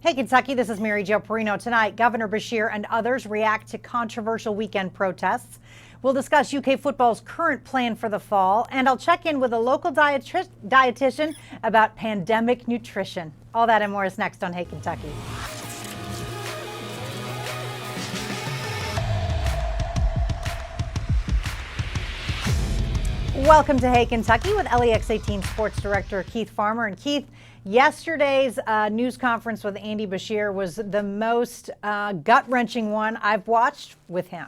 Hey, Kentucky, this is Mary Jo Perino. Tonight, Governor Beshear and others react to controversial weekend protests. We'll discuss UK football's current plan for the fall, and I'll check in with a local dietitian about pandemic nutrition. All that and more is next on Hey, Kentucky. Welcome to Hey Kentucky with LEX 18 Sports Director Keith Farmer. And Keith, yesterday's news conference with Andy Beshear was the most gut-wrenching one I've watched with him.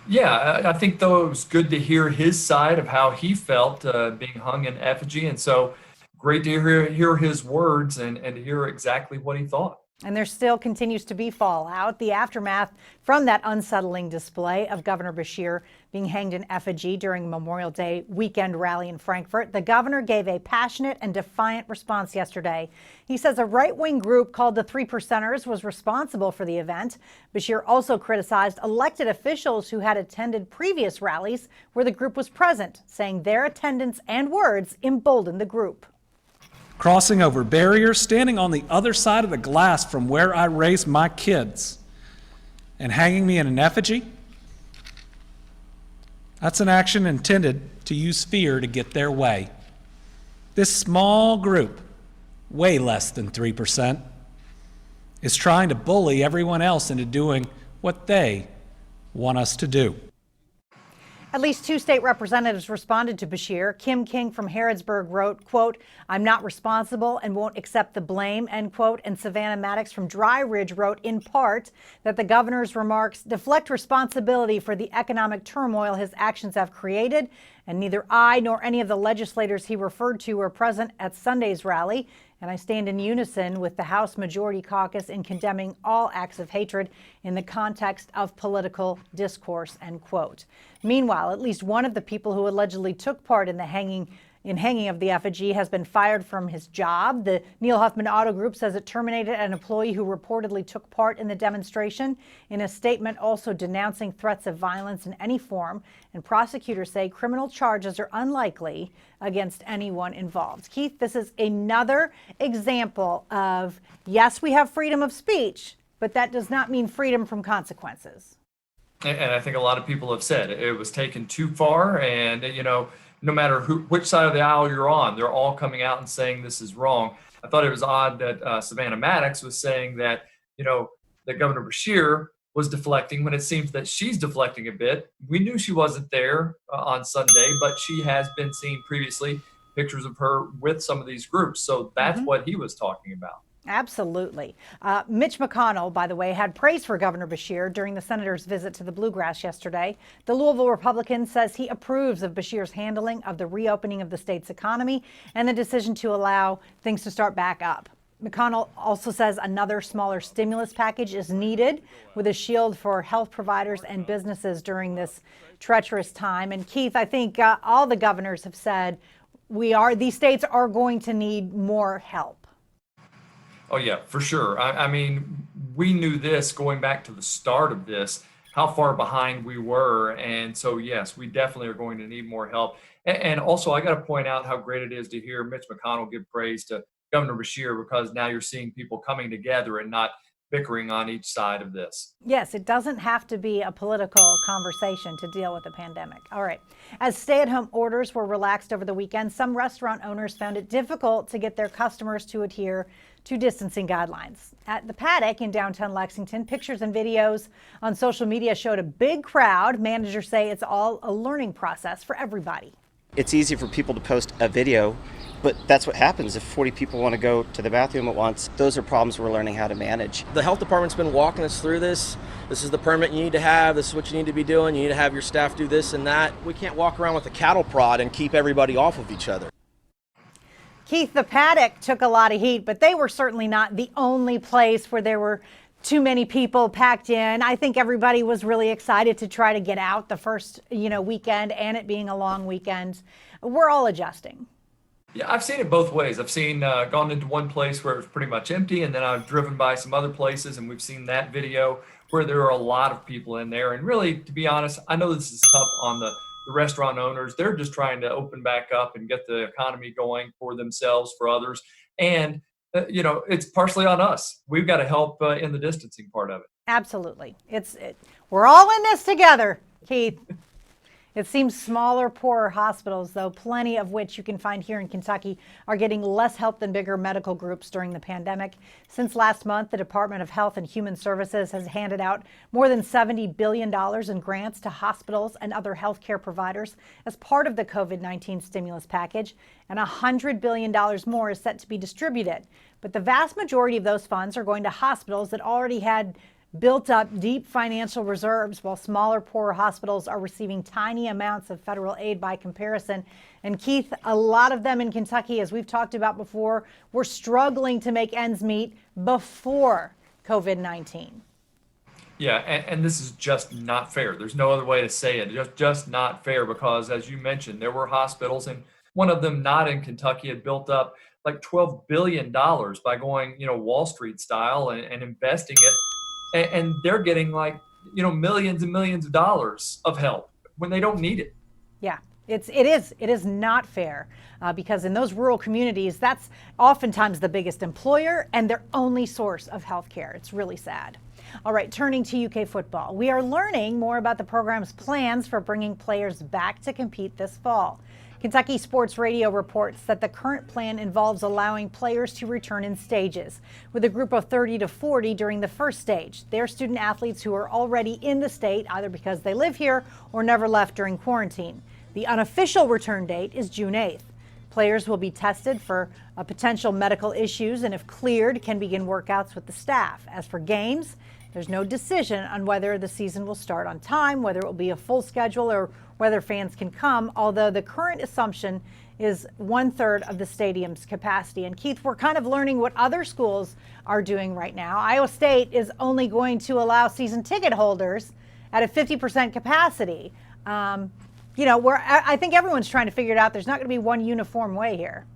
Yeah, I think though it was good to hear his side of how he felt being hung in effigy. And so great to hear his words and to hear exactly what he thought. And there still continues to be fallout. The aftermath from that unsettling display of Governor Beshear being hanged in effigy during Memorial Day weekend rally in Frankfurt. The governor gave a passionate and defiant response yesterday. He says a right-wing group called the Three Percenters was responsible for the event. Beshear also criticized elected officials who had attended previous rallies where the group was present, saying their attendance and words emboldened the group. Crossing over barriers, standing on the other side of the glass from where I raised my kids, and hanging me in an effigy? That's an action intended to use fear to get their way. This small group, way less than 3%, is trying to bully everyone else into doing what they want us to do. At least two state representatives responded to Beshear. Kim King from Harrodsburg wrote, quote, "I'm not responsible and won't accept the blame," end quote. And Savannah Maddox from Dry Ridge wrote in part that the governor's remarks deflect responsibility for the economic turmoil his actions have created. And neither I nor any of the legislators he referred to were present at Sunday's rally. And I stand in unison with the House Majority Caucus in condemning all acts of hatred in the context of political discourse, end quote. Meanwhile, at least one of the people who allegedly took part in the hanging of the effigy has been fired from his job. The Neil Huffman Auto Group says it terminated an employee who reportedly took part in the demonstration, in a statement also denouncing threats of violence in any form. And prosecutors say criminal charges are unlikely against anyone involved. Keith, this is another example of, yes, we have freedom of speech, but that does not mean freedom from consequences. And I think a lot of people have said it was taken too far. And, no matter which side of the aisle you're on, they're all coming out and saying this is wrong. I thought it was odd that Savannah Maddox was saying that, that Governor Beshear was deflecting when it seems that she's deflecting a bit. We knew she wasn't there on Sunday, but she has been seen previously, pictures of her with some of these groups. So that's what he was talking about. Absolutely. Mitch McConnell, by the way, had praise for Governor Beshear during the senator's visit to the Bluegrass yesterday. The Louisville Republican says he approves of Beshear's handling of the reopening of the state's economy and the decision to allow things to start back up. McConnell also says another smaller stimulus package is needed with a shield for health providers and businesses during this treacherous time. And Keith, I think all the governors have said these states are going to need more help. Oh, yeah, for sure. I mean, we knew this going back to the start of this, how far behind we were. And so, yes, we definitely are going to need more help. And also, I got to point out how great it is to hear Mitch McConnell give praise to Governor Beshear, because now you're seeing people coming together and not bickering on each side of this. Yes, it doesn't have to be a political conversation to deal with the pandemic. All right. As stay-at-home orders were relaxed over the weekend, some restaurant owners found it difficult to get their customers to adhere to distancing guidelines. At the Paddock in downtown Lexington, pictures and videos on social media showed a big crowd. Managers say it's all a learning process for everybody. It's easy for people to post a video, but that's what happens if 40 people want to go to the bathroom at once. Those are problems we're learning how to manage. The health department's been walking us through this. This is the permit you need to have. This is what you need to be doing. You need to have your staff do this and that. We can't walk around with a cattle prod and keep everybody off of each other. Keith, the Paddock took a lot of heat, but they were certainly not the only place where there were too many people packed in. I think everybody was really excited to try to get out the first, weekend, and it being a long weekend. We're all adjusting. Yeah, I've seen it both ways. I've seen gone into one place where it was pretty much empty, and then I've driven by some other places, and we've seen that video where there are a lot of people in there. And really, to be honest, I know this is tough on the restaurant owners. They're just trying to open back up and get the economy going for themselves, for others. And it's partially on us. We've got to help in the distancing part of it. Absolutely. We're all in this together, Keith. It seems smaller, poorer hospitals, though plenty of which you can find here in Kentucky, are getting less help than bigger medical groups during the pandemic. Since last month, the Department of Health and Human Services has handed out more than $70 billion in grants to hospitals and other healthcare providers as part of the COVID-19 stimulus package, and $100 billion more is set to be distributed. But the vast majority of those funds are going to hospitals that already had built up deep financial reserves, while smaller, poorer hospitals are receiving tiny amounts of federal aid by comparison. And Keith, a lot of them in Kentucky, as we've talked about before, were struggling to make ends meet before COVID-19. Yeah, and this is just not fair. There's no other way to say it. Just not fair, because as you mentioned, there were hospitals, and one of them not in Kentucky had built up like $12 billion by going, Wall Street style and investing it. And they're getting millions and millions of dollars of help when they don't need it. Yeah, it is not fair because in those rural communities, that's oftentimes the biggest employer and their only source of health care. It's really sad. All right, turning to UK football. We are learning more about the program's plans for bringing players back to compete this fall. Kentucky Sports Radio reports that the current plan involves allowing players to return in stages, with a group of 30 to 40 during the first stage. They're student athletes who are already in the state, either because they live here or never left during quarantine. The unofficial return date is June 8th. Players will be tested for potential medical issues and, if cleared, can begin workouts with the staff. As for games, there's no decision on whether the season will start on time, whether it will be a full schedule, or whether fans can come, although the current assumption is 1/3 of the stadium's capacity. And Keith, we're kind of learning what other schools are doing right now. Iowa State is only going to allow season ticket holders at a 50% capacity. Where I think everyone's trying to figure it out. There's not going to be one uniform way here.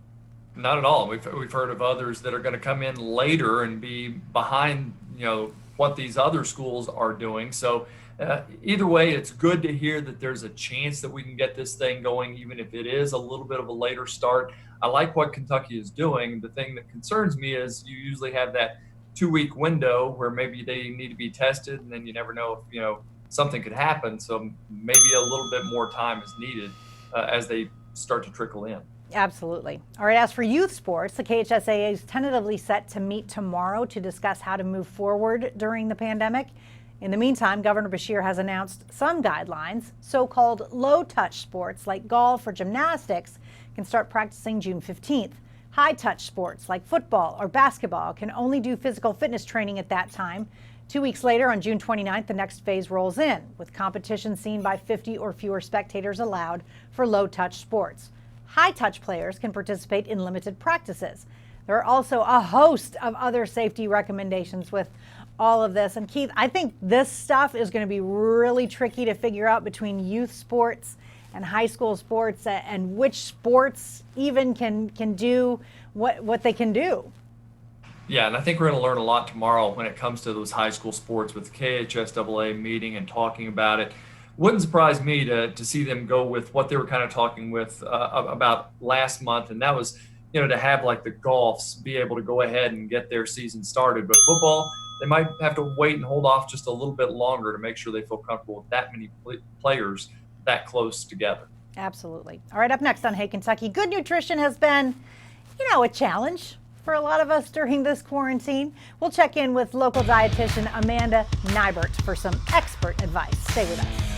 Not at all. We've heard of others that are going to come in later and be behind, what these other schools are doing. So either way, it's good to hear that there's a chance that we can get this thing going, even if it is a little bit of a later start. I like what Kentucky is doing. The thing that concerns me is you usually have that 2-week window where maybe they need to be tested, and then you never know if, something could happen. So maybe a little bit more time is needed as they start to trickle in. Absolutely. All right, as for youth sports, the KHSAA is tentatively set to meet tomorrow to discuss how to move forward during the pandemic. In the meantime, Governor Beshear has announced some guidelines. So-called low-touch sports like golf or gymnastics can start practicing June 15th. High-touch sports like football or basketball can only do physical fitness training at that time. 2 weeks later, on June 29th, the next phase rolls in, with competition seen by 50 or fewer spectators allowed for low-touch sports. High-touch players can participate in limited practices. There are also a host of other safety recommendations with all of this. And Keith, I think this stuff is going to be really tricky to figure out between youth sports and high school sports, and which sports even can do what they can do. Yeah, and I think we're going to learn a lot tomorrow when it comes to those high school sports with the KHSAA meeting and talking about it. Wouldn't surprise me to see them go with what they were kind of talking with about last month, and that was, to have like the golfs be able to go ahead and get their season started. But football, they might have to wait and hold off just a little bit longer to make sure they feel comfortable with that many players that close together. Absolutely. All right, up next on Hey Kentucky, good nutrition has been, a challenge for a lot of us during this quarantine. We'll check in with local dietitian Amanda Nybert for some expert advice. Stay with us.